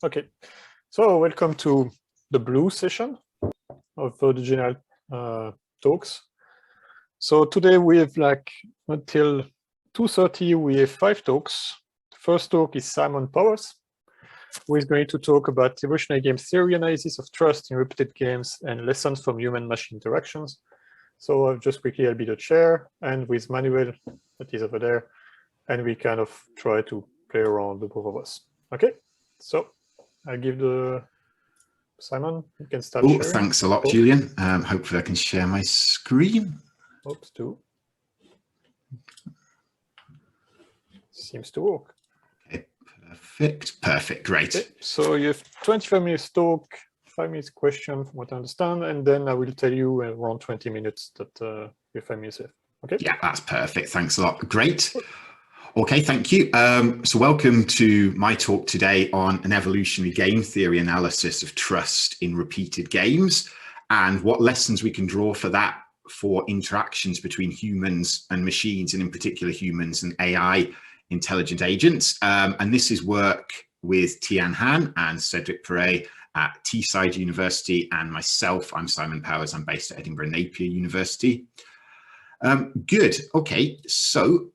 Okay, so welcome to the blue session of the general talks. So today we have until 2:30 we have 5 talks. The first talk is Simon Powers, who is going to talk about evolutionary game theory analysis of trust in repeated games and lessons from human-machine interactions. So just quickly, I'll be the chair, and with Manuel, that is over there, and we kind of try to play around, the both of us. Okay, so I give the Simon, you can start sharing. Thanks a lot, Julian. Hopefully I can share my screen. Oops, too. Seems to work. Okay, perfect, great. Okay, so you have 25 minutes talk, 5 minutes question, from what I understand, and then I will tell you around 20 minutes that you have 5 minutes left. Okay? Yeah, that's perfect. Thanks a lot. Great. Okay, thank you. So welcome to my talk today on an evolutionary game theory analysis of trust in repeated games and what lessons we can draw for that for interactions between humans and machines, and in particular humans and AI intelligent agents. And this is work with Tian Han and Cedric Perret at Teesside University, and myself, I'm Simon Powers. I'm based at Edinburgh Napier University. Good. Okay, so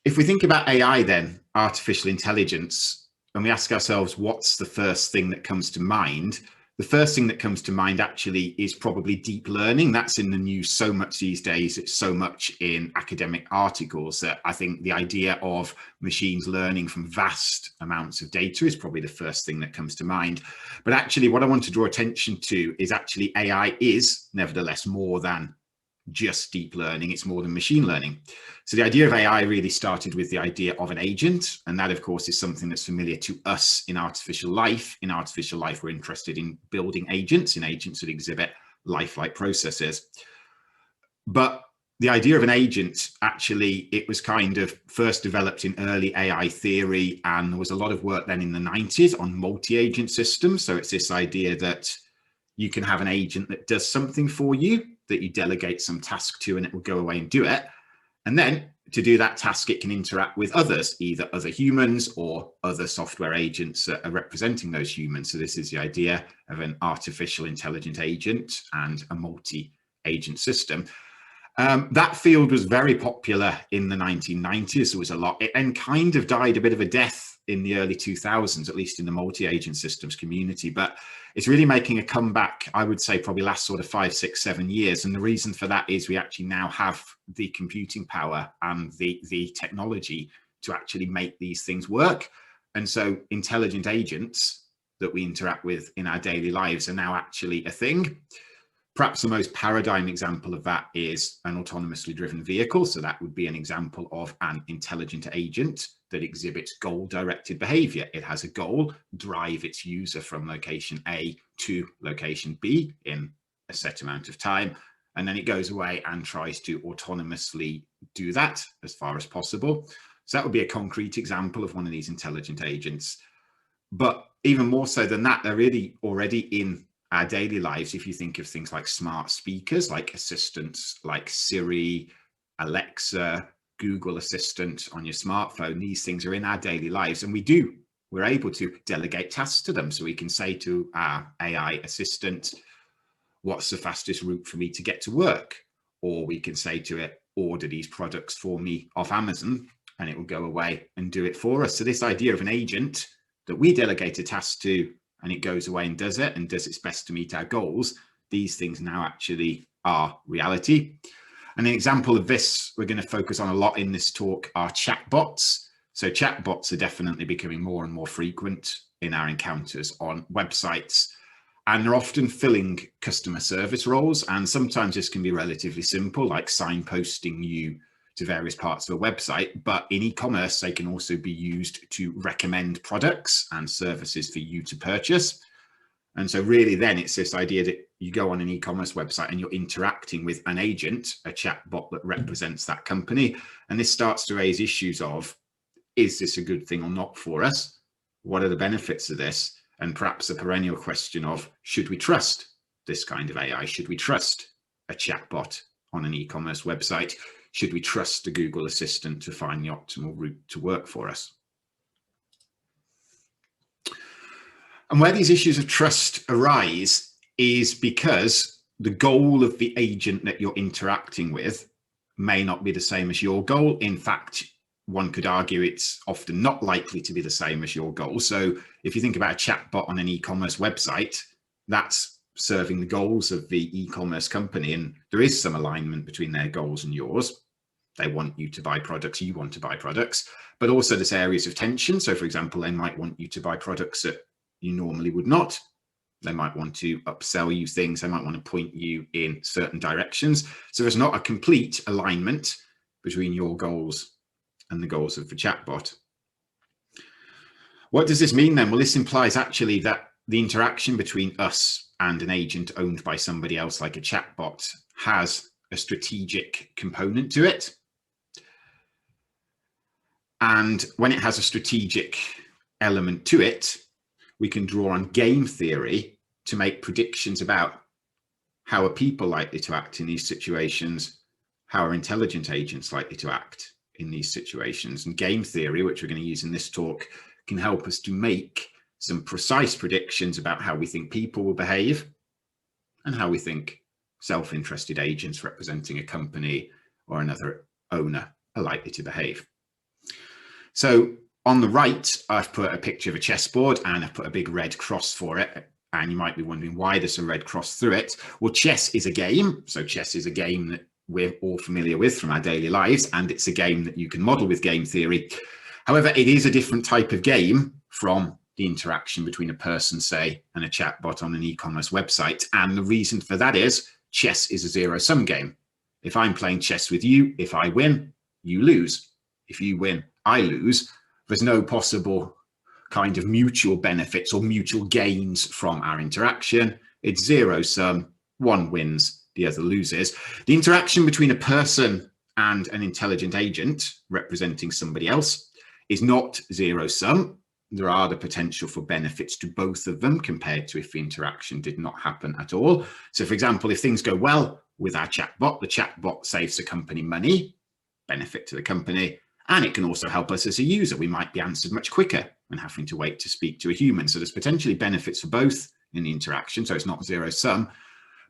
if we think about AI then, artificial intelligence, and we ask ourselves, what's the first thing that comes to mind? The first thing that comes to mind actually is probably deep learning. That's in the news so much these days. It's so much in academic articles that I think the idea of machines learning from vast amounts of data is probably the first thing that comes to mind. But actually what I want to draw attention to is actually AI is nevertheless more than just deep learning. It's more than machine learning. So the idea of AI really started with the idea of an agent, and that of course is something that's familiar to us in artificial life. In artificial life, we're interested in building agents, in agents that exhibit lifelike processes. But the idea of an agent, actually, it was kind of first developed in early AI theory, and there was a lot of work then in the 90s on multi-agent systems. So it's this idea that you can have an agent that does something for you, that you delegate some task to, and it will go away and do it. And then to do that task, it can interact with others, either other humans or other software agents that are representing those humans. So this is the idea of an artificial intelligent agent and a multi-agent system. That field was very popular in the 1990s. There was a lot, and kind of died a bit of a death in the early 2000s, at least in the multi-agent systems community. But it's really making a comeback, I would say, probably last sort of 5, 6, 7 years. And the reason for that is we actually now have the computing power and the technology to actually make these things work. And so intelligent agents that we interact with in our daily lives are now actually a thing. Perhaps the most paradigm example of that is an autonomously driven vehicle. So that would be an example of an intelligent agent that exhibits goal-directed behavior. It has a goal, drive its user from location A to location B in a set amount of time, and then it goes away and tries to autonomously do that as far as possible. So that would be a concrete example of one of these intelligent agents. But even more so than that, they're really already in our daily lives. If you think of things like smart speakers, like assistants like Siri, Alexa, Google Assistant on your smartphone, these things are in our daily lives, and we're able to delegate tasks to them. So we can say to our AI assistant, what's the fastest route for me to get to work? Or we can say to it, order these products for me off Amazon, and it will go away and do it for us. So this idea of an agent that we delegate a task to, and it goes away and does it, and does its best to meet our goals, these things now actually are reality. And an example of this we're going to focus on a lot in this talk are chatbots. So chatbots are definitely becoming more and more frequent in our encounters on websites, and they're often filling customer service roles. And sometimes this can be relatively simple, like signposting you to various parts of a website, but in e-commerce, they can also be used to recommend products and services for you to purchase. And so really then it's this idea that you go on an e-commerce website and you're interacting with an agent, a chatbot that represents that company. And this starts to raise issues of, is this a good thing or not for us? What are the benefits of this? And perhaps the perennial question of, should we trust this kind of AI? Should we trust a chatbot on an e-commerce website? Should we trust the Google Assistant to find the optimal route to work for us? And where these issues of trust arise is because the goal of the agent that you're interacting with may not be the same as your goal. In fact, one could argue it's often not likely to be the same as your goal. So if you think about a chatbot on an e-commerce website, that's serving the goals of the e-commerce company, and there is some alignment between their goals and yours. They want you to buy products, you want to buy products, but also there's areas of tension. So for example, they might want you to buy products that you normally would not. They might want to upsell you things. They might want to point you in certain directions. So there's not a complete alignment between your goals and the goals of the chatbot. What does this mean then? Well, this implies actually that the interaction between us and an agent owned by somebody else, like a chatbot, has a strategic component to it. And when it has a strategic element to it, we can draw on game theory to make predictions about how are people likely to act in these situations, how are intelligent agents likely to act in these situations. And game theory, which we're going to use in this talk, can help us to make some precise predictions about how we think people will behave and how we think self-interested agents representing a company or another owner are likely to behave. So on the right, I've put a picture of a chessboard and I've put a big red cross for it. And you might be wondering why there's a red cross through it. Well, chess is a game. So chess is a game that we're all familiar with from our daily lives, and it's a game that you can model with game theory. However, it is a different type of game from the interaction between a person, say, and a chatbot on an e-commerce website. And the reason for that is chess is a zero-sum game. If I'm playing chess with you, if I win, you lose. If you win, I lose. There's no possible kind of mutual benefits or mutual gains from our interaction. It's zero-sum. One wins, the other loses. The interaction between a person and an intelligent agent representing somebody else is not zero-sum. There are the potential for benefits to both of them compared to if the interaction did not happen at all. So for example, if things go well with our chatbot, the chatbot saves the company money, benefit to the company, and it can also help us as a user. We might be answered much quicker than having to wait to speak to a human. So there's potentially benefits for both in the interaction. So it's not zero-sum.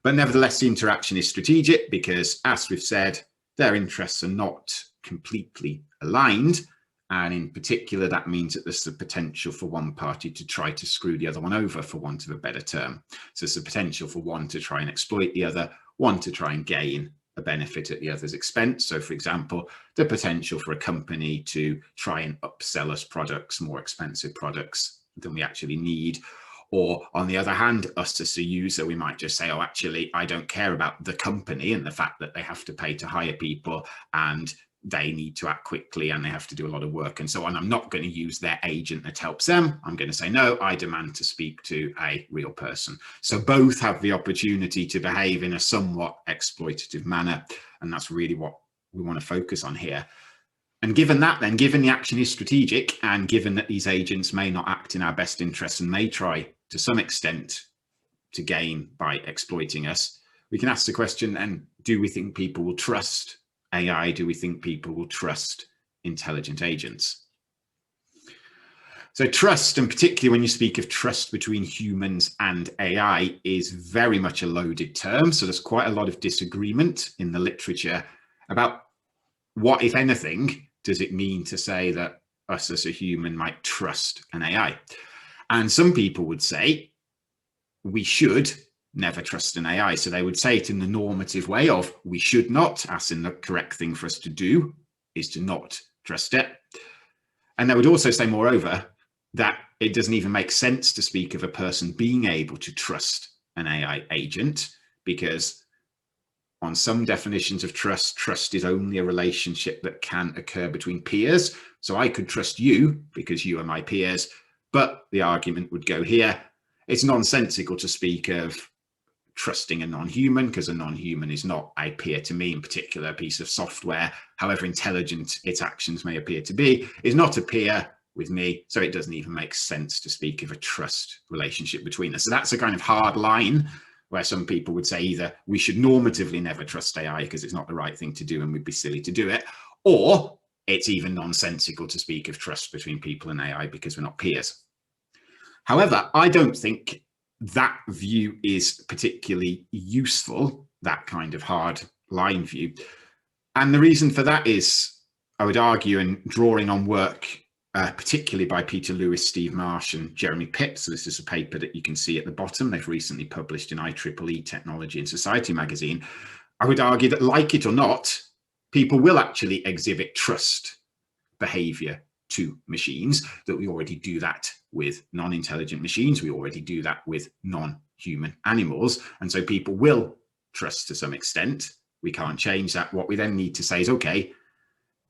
But nevertheless, the interaction is strategic because, as we've said, their interests are not completely aligned. And in particular, that means that there's the potential for one party to try to screw the other one over, for want of a better term. So there's the potential for one to try and exploit the other, one to try and gain a benefit at the other's expense. So for example, the potential for a company to try and upsell us products, more expensive products than we actually need. Or on the other hand, us as a user, we might just say, oh, actually, I don't care about the company and the fact that they have to pay to hire people and they need to act quickly and they have to do a lot of work and so on. I'm not going to use their agent that helps them. I'm going to say, no, I demand to speak to a real person. So both have the opportunity to behave in a somewhat exploitative manner. And that's really what we want to focus on here. And given that, then, given the action is strategic and given that these agents may not act in our best interests and may try to some extent to gain by exploiting us, we can ask the question, then, do we think people will trust AI? Do we think people will trust intelligent agents? So trust, and particularly when you speak of trust between humans and AI, is very much a loaded term. So there's quite a lot of disagreement in the literature about what, if anything, does it mean to say that us as a human might trust an AI? And some people would say we should never trust an AI. So they would say it in the normative way of we should not, as in the correct thing for us to do is to not trust it. And they would also say, moreover, that it doesn't even make sense to speak of a person being able to trust an AI agent, because on some definitions of trust, trust is only a relationship that can occur between peers. So I could trust you because you are my peers, but the argument would go here. It's nonsensical to speak of trusting a non-human, because a non-human is not a peer to me. In particular, a piece of software, however intelligent its actions may appear to be, is not a peer with me. So it doesn't even make sense to speak of a trust relationship between us. So that's a kind of hard line where some people would say either we should normatively never trust AI because it's not the right thing to do and we'd be silly to do it, or it's even nonsensical to speak of trust between people and AI because we're not peers. However, I don't think that view is particularly useful, that kind of hard line view. And the reason for that is, I would argue, and drawing on work, particularly by Peter Lewis, Steve Marsh, and Jeremy Pitt. So this is a paper that you can see at the bottom. They've recently published in IEEE Technology and Society magazine. I would argue that, like it or not, people will actually exhibit trust behavior to machines, that we already do that with non-intelligent machines. We already do that with non-human animals. And so people will trust to some extent. We can't change that. What we then need to say is, okay,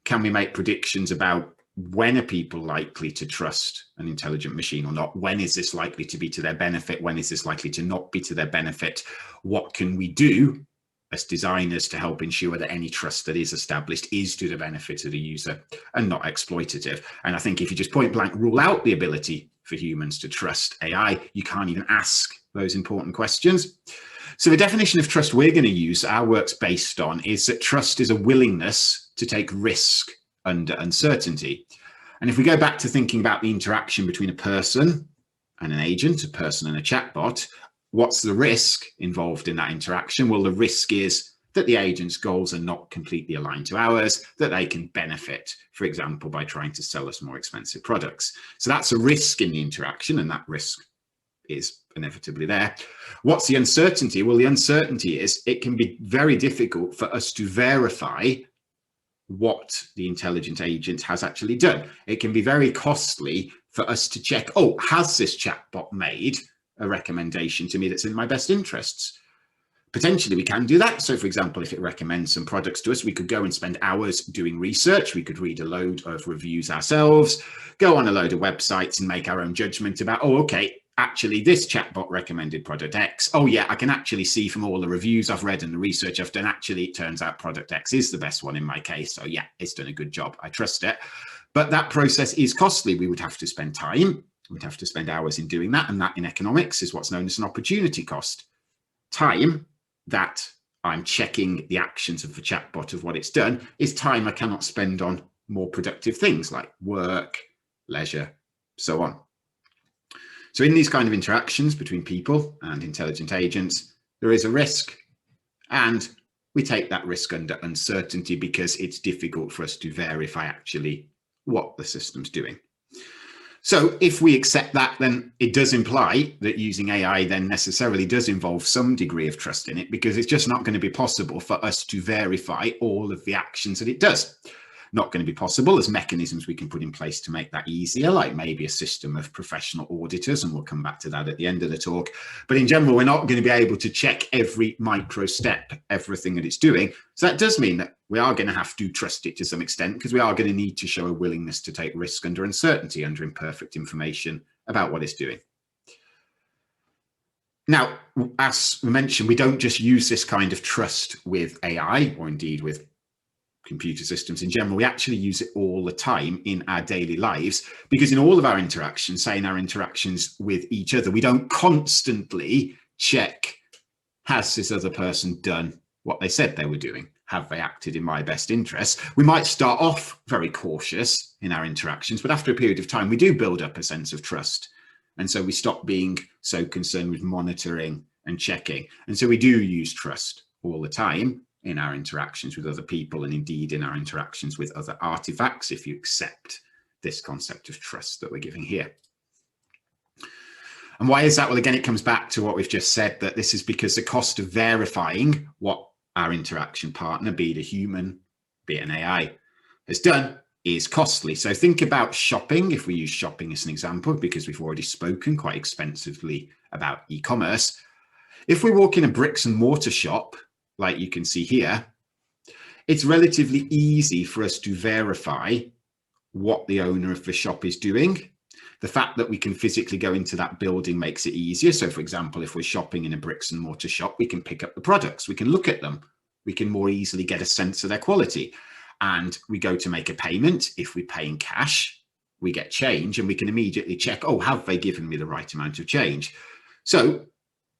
can we make predictions about when are people likely to trust an intelligent machine or not? When is this likely to be to their benefit? When is this likely to not be to their benefit? What can we do as designers to help ensure that any trust that is established is to the benefit of the user and not exploitative? And I think if you just point blank rule out the ability for humans to trust AI, you can't even ask those important questions. So the definition of trust we're going to use, our work's based on, is that trust is a willingness to take risk under uncertainty. And if we go back to thinking about the interaction between a person and an agent, a person and a chatbot, what's the risk involved in that interaction? Well, the risk is that the agent's goals are not completely aligned to ours, that they can benefit, for example, by trying to sell us more expensive products. So that's a risk in the interaction, and that risk is inevitably there. What's the uncertainty? Well, the uncertainty is it can be very difficult for us to verify what the intelligent agent has actually done. It can be very costly for us to check, oh, has this chatbot made a recommendation to me that's in my best interests? Potentially we can do that. So for example, if it recommends some products to us, we could go and spend hours doing research. We could read a load of reviews ourselves, go on a load of websites and make our own judgment about, oh, okay, actually this chatbot recommended product X. Oh yeah, I can actually see from all the reviews I've read and the research I've done, actually it turns out product X is the best one in my case. So yeah, it's done a good job. I trust it. But that process is costly. We would have to spend time. We'd have to spend hours in doing that. And that in economics is what's known as an opportunity cost. Time that I'm checking the actions of the chatbot of what it's done is time I cannot spend on more productive things like work, leisure, so on. So in these kind of interactions between people and intelligent agents, there is a risk, and we take that risk under uncertainty because it's difficult for us to verify actually what the system's doing. So if we accept that, then it does imply that using AI then necessarily does involve some degree of trust in it, because it's just not going to be possible for us to verify all of the actions that it does. Not going to be possible. There's mechanisms we can put in place to make that easier, like maybe a system of professional auditors, and we'll come back to that at the end of the talk. But in general, we're not going to be able to check every micro step, everything that it's doing. So that does mean that we are going to have to trust it to some extent, because we are going to need to show a willingness to take risk under uncertainty, under imperfect information about what it's doing. Now, as we mentioned, we don't just use this kind of trust with AI, or indeed with computer systems in general. We actually use it all the time in our daily lives, because in all of our interactions, say in our interactions with each other, we don't constantly check, has this other person done what they said they were doing? Have they acted in my best interest? We might start off very cautious in our interactions, but after a period of time, we do build up a sense of trust. And so we stop being so concerned with monitoring and checking. And so we do use trust all the time in our interactions with other people, and indeed in our interactions with other artifacts, if you accept this concept of trust that we're giving here. And why is that? Well, again, it comes back to what we've just said, that this is because the cost of verifying what our interaction partner, be it a human, be it an AI, has done is costly. So think about shopping, if we use shopping as an example, because we've already spoken quite expensively about e-commerce. If we walk in a bricks and mortar shop, like you can see here, it's relatively easy for us to verify what the owner of the shop is doing. The fact that we can physically go into that building makes it easier. So for example, if we're shopping in a bricks and mortar shop, we can pick up the products, we can look at them, we can more easily get a sense of their quality. And we go to make a payment. If we pay in cash, we get change, and we can immediately check, oh, have they given me the right amount of change? So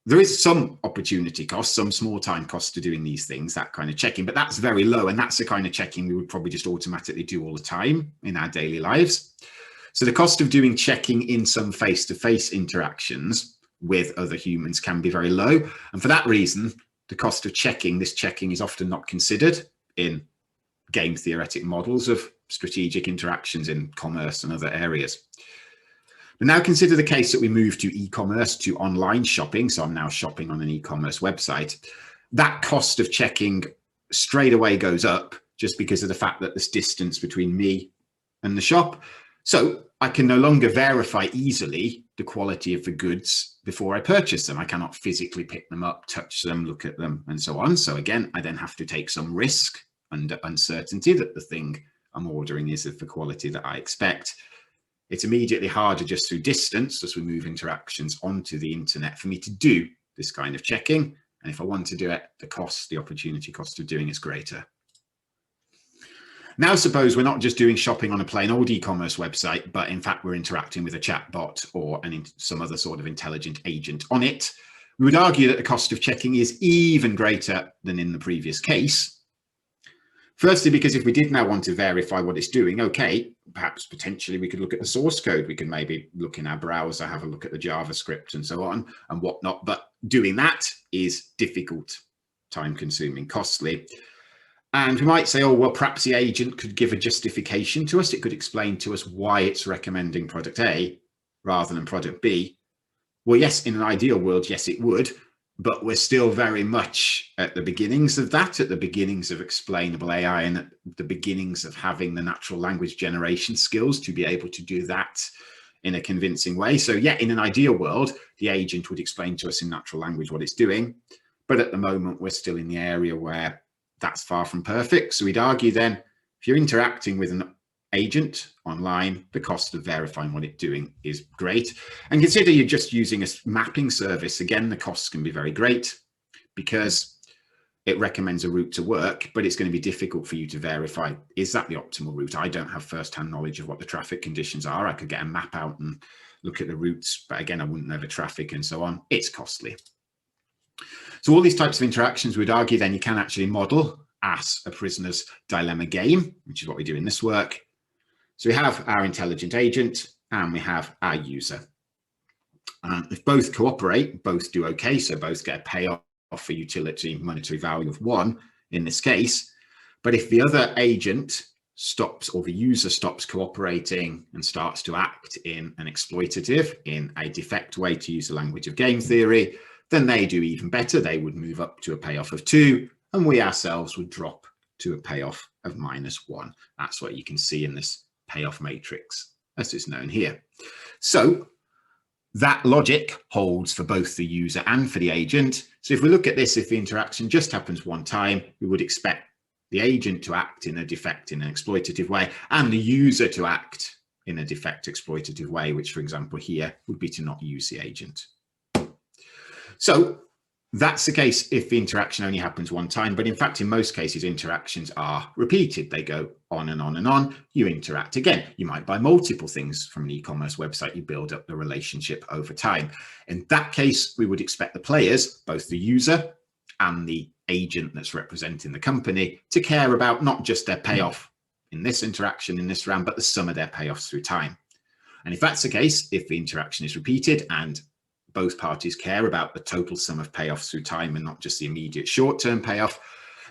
there is some opportunity cost, some small time cost to doing these things, that kind of checking, but that's very low. And that's the kind of checking we would probably just automatically do all the time in our daily lives. So the cost of doing checking in some face-to-face interactions with other humans can be very low. And for that reason, the cost of checking, this checking is often not considered in game theoretic models of strategic interactions in commerce and other areas. But now consider the case that we move to e-commerce, to online shopping. So I'm now shopping on an e-commerce website. That cost of checking straight away goes up just because of the fact that there's distance between me and the shop. So I can no longer verify easily the quality of the goods before I purchase them. I cannot physically pick them up, touch them, look at them, and so on. So again, I then have to take some risk and uncertainty that the thing I'm ordering is of the quality that I expect. It's immediately harder just through distance as we move interactions onto the internet for me to do this kind of checking. And if I want to do it, the opportunity cost of doing is greater. Now, suppose we're not just doing shopping on a plain old e-commerce website, but in fact, we're interacting with a chatbot or some other sort of intelligent agent on it. We would argue that the cost of checking is even greater than in the previous case. Firstly, because if we did now want to verify what it's doing, okay, perhaps potentially we could look at the source code. We can maybe look in our browser, have a look at the JavaScript and so on and whatnot. But doing that is difficult, time-consuming, costly. And we might say, oh, well, perhaps the agent could give a justification to us. It could explain to us why it's recommending product A rather than product B. Well, yes, in an ideal world, yes, it would. But we're still very much at the beginnings of that, at the beginnings of explainable AI and at the beginnings of having the natural language generation skills to be able to do that in a convincing way. So yeah, in an ideal world, the agent would explain to us in natural language what it's doing. But at the moment, we're still in the area where that's far from perfect. So we'd argue then, if you're interacting with an agent online, the cost of verifying what it's doing is great. And consider you're just using a mapping service. Again, the costs can be very great because it recommends a route to work, but it's going to be difficult for you to verify, is that the optimal route? I don't have first-hand knowledge of what the traffic conditions are. I could get a map out and look at the routes, but again, I wouldn't know the traffic and so on. It's costly. So all these types of interactions, we'd argue then you can actually model as a prisoner's dilemma game, which is what we do in this work. So we have our intelligent agent and we have our user. If both cooperate, both do okay, so both get a payoff for utility monetary value of 1 in this case. But if the other agent stops or the user stops cooperating and starts to act in an exploitative, in a defect way, to use the language of game theory, then they do even better. They would move up to a payoff of 2 and we ourselves would drop to a payoff of -1. That's what you can see in this payoff matrix as it's known here. So that logic holds for both the user and for the agent. So if we look at this, if the interaction just happens one time, we would expect the agent to act in a defect in an exploitative way and the user to act in a defect exploitative way, which for example here would be to not use the agent. So that's the case if the interaction only happens one time, but in fact, in most cases, interactions are repeated. They go on and on and on. You interact again. You might buy multiple things from an e-commerce website. You build up the relationship over time. In that case, we would expect the players, both the user and the agent that's representing the company, to care about not just their payoff in this interaction, in this round, but the sum of their payoffs through time. And if that's the case, if the interaction is repeated and both parties care about the total sum of payoffs through time and not just the immediate short-term payoff,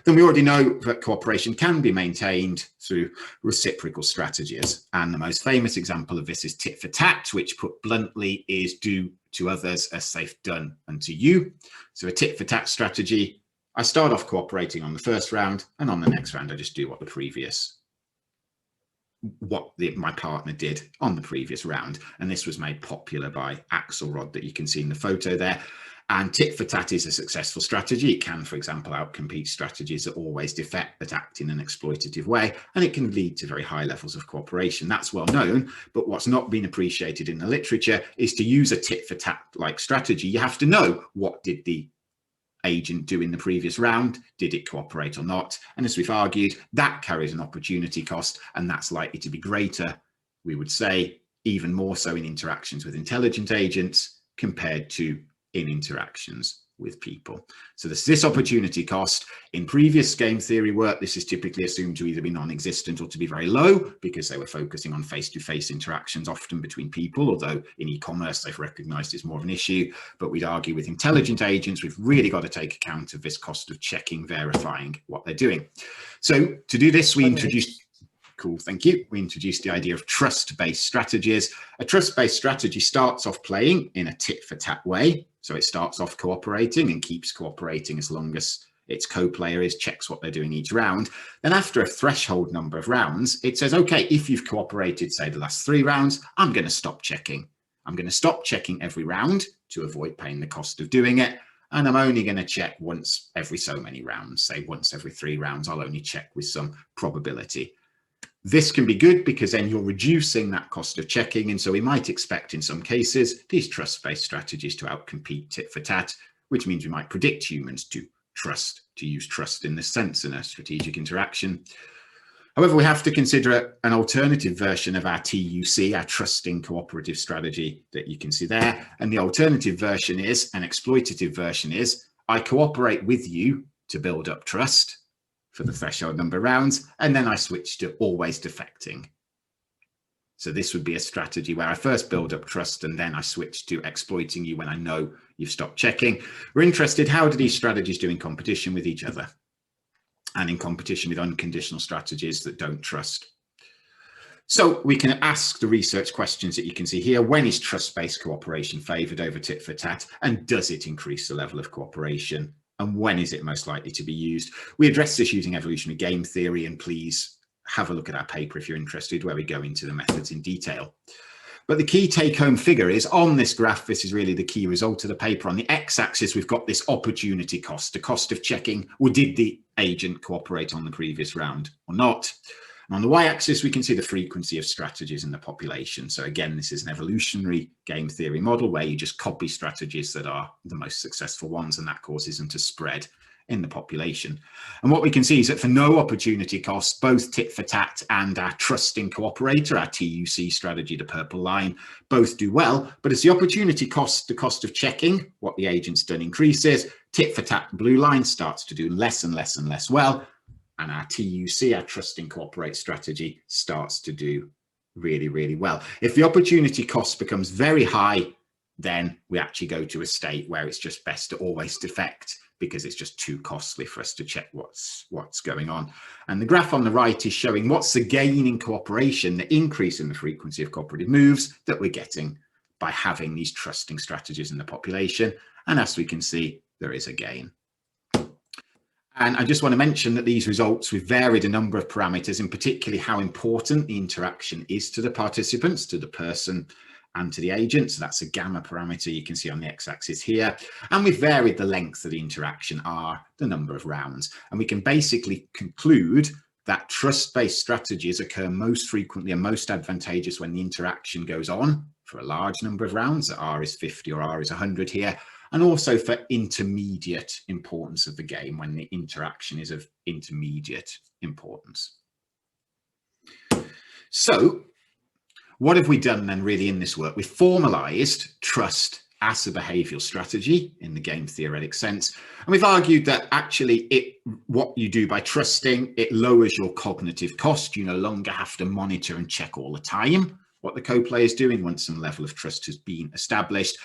then we already know that cooperation can be maintained through reciprocal strategies. And the most famous example of this is tit for tat, which put bluntly is do to others as they've done unto you. So a tit for tat strategy, I start off cooperating on the first round and on the next round, I just do what my partner did on the previous round. And this was made popular by Axelrod that you can see in the photo there. And tit for tat is a successful strategy. It can, for example, outcompete strategies that always defect, that act in an exploitative way, and it can lead to very high levels of cooperation. That's well known, but what's not been appreciated in the literature is to use a tit for tat like strategy. You have to know what did the agent do in the previous round, did it cooperate or not? And as we've argued, that carries an opportunity cost, and that's likely to be greater, we would say, even more so in interactions with intelligent agents compared to in interactions with people. So there's this opportunity cost. In previous game theory work, this is typically assumed to either be non-existent or to be very low, because they were focusing on face-to-face interactions, often between people, although in e-commerce they've recognized it's more of an issue. But we'd argue with intelligent agents, we've really got to take account of this cost of checking, verifying what they're doing. So to do this, we introduced... Cool, thank you. We introduced the idea of trust-based strategies. A trust-based strategy starts off playing in a tit-for-tat way. So it starts off cooperating and keeps cooperating as long as its co-player checks what they're doing each round. Then after a threshold number of rounds, it says, okay, if you've cooperated, say the last 3 rounds, I'm going to stop checking. I'm going to stop checking every round to avoid paying the cost of doing it. And I'm only going to check once every so many rounds, say once every 3 rounds, I'll only check with some probability. This can be good because then you're reducing that cost of checking. And so we might expect in some cases these trust-based strategies to outcompete tit for tat, which means we might predict humans to use trust in this sense in a strategic interaction. However, we have to consider an alternative version of our TUC, our trusting cooperative strategy that you can see there. And the alternative version is, an exploitative version is, I cooperate with you to build up trust for the threshold number of rounds, and then I switch to always defecting. So this would be a strategy where I first build up trust and then I switch to exploiting you when I know you've stopped checking. We're interested, how do these strategies do in competition with each other and in competition with unconditional strategies that don't trust? So we can ask the research questions that you can see here. When is trust-based cooperation favored over tit for tat? And does it increase the level of cooperation? And when is it most likely to be used? We address this using evolutionary game theory, and please have a look at our paper if you're interested, where we go into the methods in detail. But the key take-home figure is on this graph. This is really the key result of the paper. On the x-axis, we've got this opportunity cost, the cost of checking, well, did the agent cooperate on the previous round or not? And on the y-axis, we can see the frequency of strategies in the population. So again, this is an evolutionary game theory model where you just copy strategies that are the most successful ones, and that causes them to spread in the population. And what we can see is that for no opportunity cost, both tit for tat and our trusting cooperator, our TUC strategy, the purple line, both do well. But as the opportunity cost, the cost of checking what the agent's done increases, tit for tat, the blue line, starts to do less and less and less well. And our TUC, our trust and cooperate strategy, starts to do really, really well. If the opportunity cost becomes very high, then we actually go to a state where it's just best to always defect because it's just too costly for us to check what's going on. And the graph on the right is showing what's the gain in cooperation, the increase in the frequency of cooperative moves that we're getting by having these trusting strategies in the population. And as we can see, there is a gain. And I just want to mention that these results, we've varied a number of parameters, in particularly how important the interaction is to the participants, to the person and to the agent. So that's a gamma parameter you can see on the x-axis here. And we've varied the length of the interaction, R, the number of rounds. And we can basically conclude that trust-based strategies occur most frequently and most advantageous when the interaction goes on for a large number of rounds. R is 50 or R is 100 here. And also for intermediate importance of the game, when the interaction is of intermediate importance. So what have we done then really in this work? We've formalized trust as a behavioral strategy in the game theoretic sense. And we've argued that actually what you do by trusting, it lowers your cognitive cost. You no longer have to monitor and check all the time what the co-player is doing once some level of trust has been established.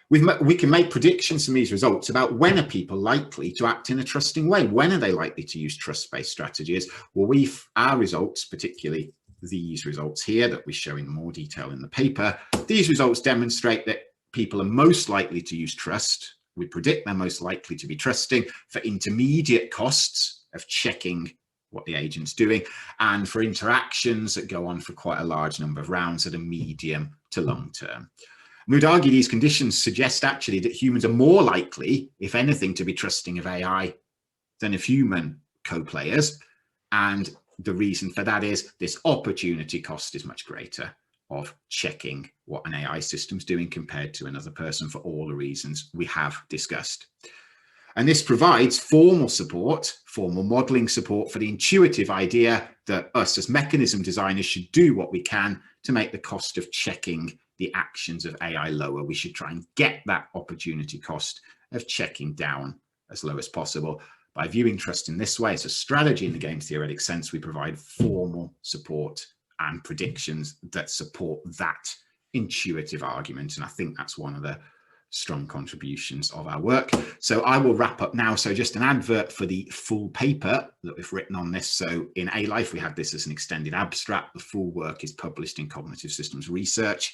We can make predictions from these results about when are people likely to act in a trusting way. When are they likely to use trust-based strategies? Well, our results, particularly these results here that we show in more detail in the paper, these results demonstrate that people are most likely to use trust. We predict they're most likely to be trusting for intermediate costs of checking what the agent's doing, and for interactions that go on for quite a large number of rounds at a medium to long term. And we'd argue these conditions suggest actually that humans are more likely, if anything, to be trusting of AI than of human co-players. And the reason for that is this opportunity cost is much greater of checking what an AI system's doing compared to another person for all the reasons we have discussed. And this provides formal support, formal modeling support for the intuitive idea that us as mechanism designers should do what we can to make the cost of checking the actions of AI lower. We should try and get that opportunity cost of checking down as low as possible. By viewing trust in this way as a strategy in the game theoretic sense, we provide formal support and predictions that support that intuitive argument. And I think that's one of the strong contributions of our work. So I will wrap up now. So just an advert for the full paper that we've written on this. So in A-Life, we had this as an extended abstract. The full work is published in Cognitive Systems Research,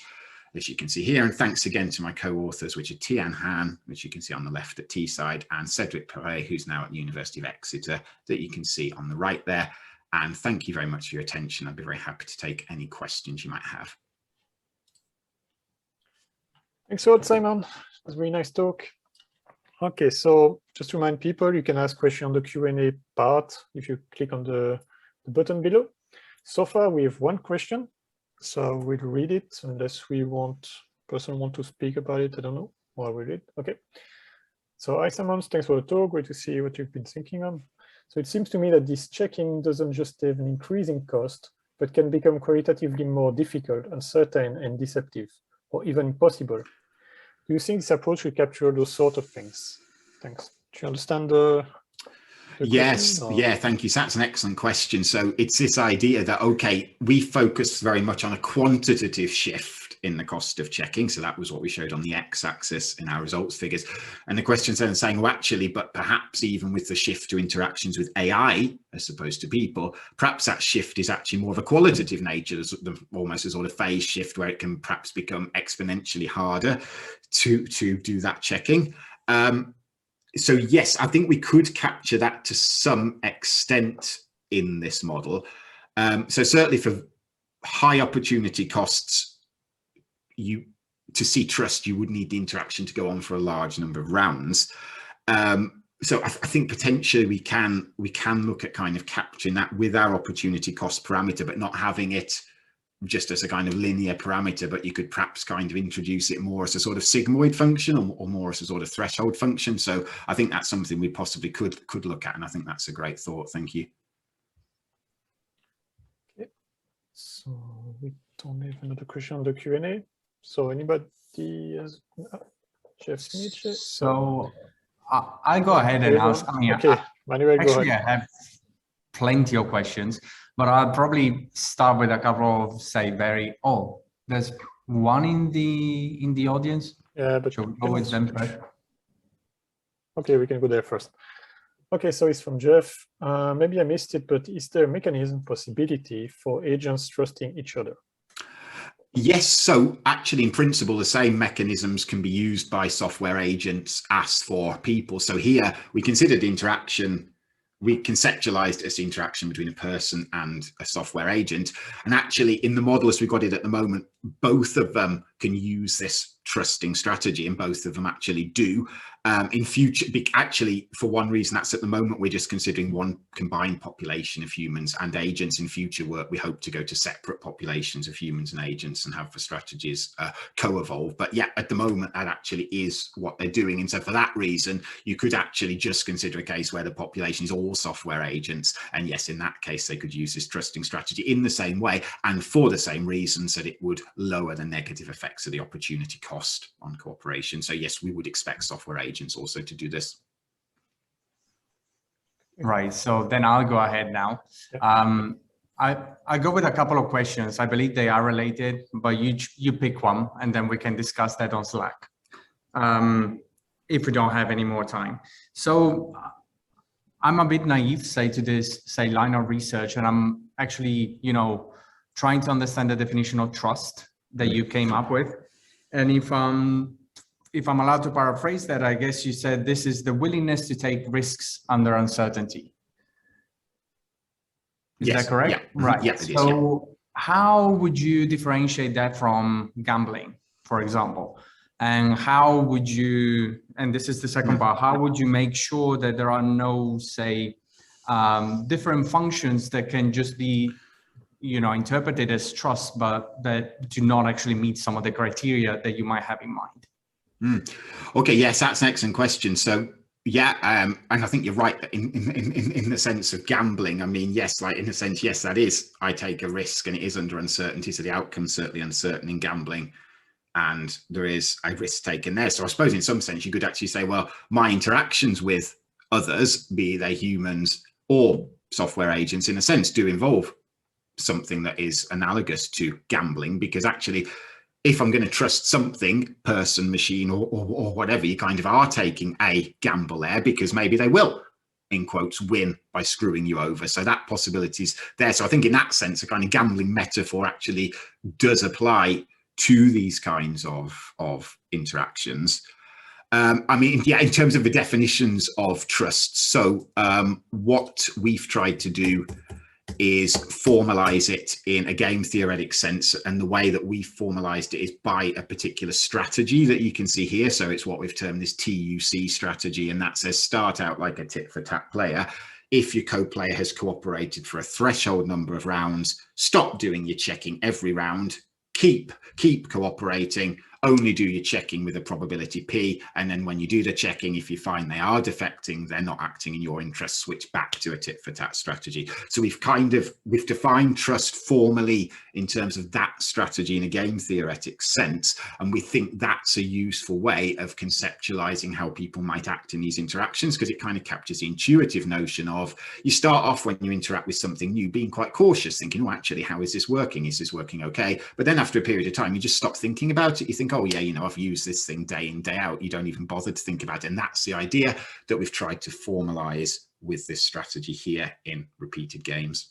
as you can see here. And thanks again to my co-authors, which are Tian Han, which you can see on the left at Teesside, and Cedric Perret, who's now at the University of Exeter, that you can see on the right there. And thank you very much for your attention. I'd be very happy to take any questions you might have. Thanks a lot, Simon. It was a very nice talk. Okay, so just to remind people, you can ask questions on the Q&A part if you click on the button below. So far, we have one question. So we'll read it unless person want to speak about it. I don't know. Or I'll read it. Okay. So hi, Simon, thanks for the talk. Great to see what you've been thinking on. So it seems to me that this checking doesn't just have an increasing cost, but can become qualitatively more difficult, uncertain, and deceptive, or even impossible. Do you think this approach will capture those sort of things? Thanks. Do you understand the Yes, yeah, thank you. So that's an excellent question. So it's this idea that, okay, we focus very much on a quantitative shift in the cost of checking. So that was what we showed on the x-axis in our results figures. And the question's then saying, well, actually, but perhaps even with the shift to interactions with AI, as opposed to people, perhaps that shift is actually more of a qualitative nature, almost a sort of phase shift where it can perhaps become exponentially harder to do that checking. So yes, I think we could capture that to some extent in this model. So certainly for high opportunity costs, to see trust, you would need the interaction to go on for a large number of rounds. So I think potentially we can look at kind of capturing that with our opportunity cost parameter, but not having it just as a kind of linear parameter, but you could perhaps kind of introduce it more as a sort of sigmoid function or more as a sort of threshold function. So I think that's something we possibly could look at, and I think that's a great thought. Thank you. Okay. So we don't have another question on the Q&A. So anybody has Jeff Smith? So I'll go ahead and ask. I mean, okay. Anyway, actually, go ahead. I have plenty of questions, but I'll probably start with a couple of there's one in the audience. Yeah, but shall we go with them first? Okay, we can go there first. Okay, so it's from Jeff. Maybe I missed it, but is there a mechanism possibility for agents trusting each other? Yes, so actually in principle, the same mechanisms can be used by software agents as for people. So here we considered interaction, we conceptualized as the interaction between a person and a software agent. And actually in the model as we've got it at the moment, both of them can use this trusting strategy, and both of them actually do. In future, actually, for one reason, that's at the moment we're just considering one combined population of humans and agents. In future work, we hope to go to separate populations of humans and agents and have the strategies co-evolve. But yeah, at the moment, that actually is what they're doing. And so for that reason, you could actually just consider a case where the population is all software agents. And yes, in that case, they could use this trusting strategy in the same way and for the same reasons, that it would lower the negative effects of the opportunity cost on cooperation. So yes, we would expect software agents also to do this. Right, so then I'll go ahead now. I go with a couple of questions. I believe they are related, but you pick one and then we can discuss that on Slack if we don't have any more time. So I'm a bit naive, to this line of research, and I'm actually, trying to understand the definition of trust that you came up with. And if I'm allowed to paraphrase that, I guess you said this is the willingness to take risks under uncertainty. Is that correct? Yeah. Right. Yeah, So how would you differentiate that from gambling, for example? And how would you, and this is the second part, how would you make sure that there are no, say, different functions that can just be, interpreted as trust, but that do not actually meet some of the criteria that you might have in mind? Okay, yes, that's an excellent question. So yeah, and I think you're right in the sense of gambling. I mean, yes, like in a sense, yes, that is, I take a risk and it is under uncertainty. So the outcome's certainly uncertain in gambling. and there is a risk taken there. So I suppose in some sense you could actually say, well, my interactions with others, be they humans or software agents, in a sense do involve something that is analogous to gambling, because actually if I'm going to trust something, person, machine, or whatever, you kind of are taking a gamble there, because maybe they will, in quotes, win by screwing you over. So that possibility is there. So I think in that sense, a kind of gambling metaphor actually does apply to these kinds of interactions. I mean, yeah, in terms of the definitions of trust, so what we've tried to do is formalize it in a game theoretic sense, and the way that we formalized it is by a particular strategy that you can see here. So it's what we've termed this TUC strategy, and that says start out like a tit-for-tat player. If your co-player has cooperated for a threshold number of rounds, stop doing your checking every round, keep cooperating, only do your checking with a probability P, and then when you do the checking, if you find they are defecting, they're not acting in your interest, switch back to a tit-for-tat strategy. So we've defined trust formally in terms of that strategy in a game theoretic sense, and we think that's a useful way of conceptualizing how people might act in these interactions, because it kind of captures the intuitive notion of, you start off when you interact with something new being quite cautious, thinking, oh, actually, how is this working? Is this working okay? But then after a period of time, you just stop thinking about it. You think, oh yeah, you know, I've used this thing day in, day out. You don't even bother to think about it. And that's the idea that we've tried to formalize with this strategy here in repeated games.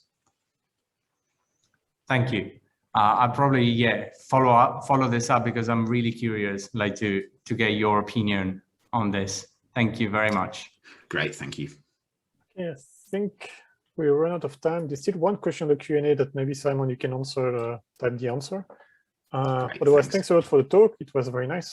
Thank you. I'll probably, follow this up, because I'm really curious, like to get your opinion on this. Thank you very much. Great, thank you. Okay, I think we run out of time. There's still one question in the Q&A that maybe, Simon, you can answer, type the answer. Otherwise, thanks a lot for the talk. It was very nice.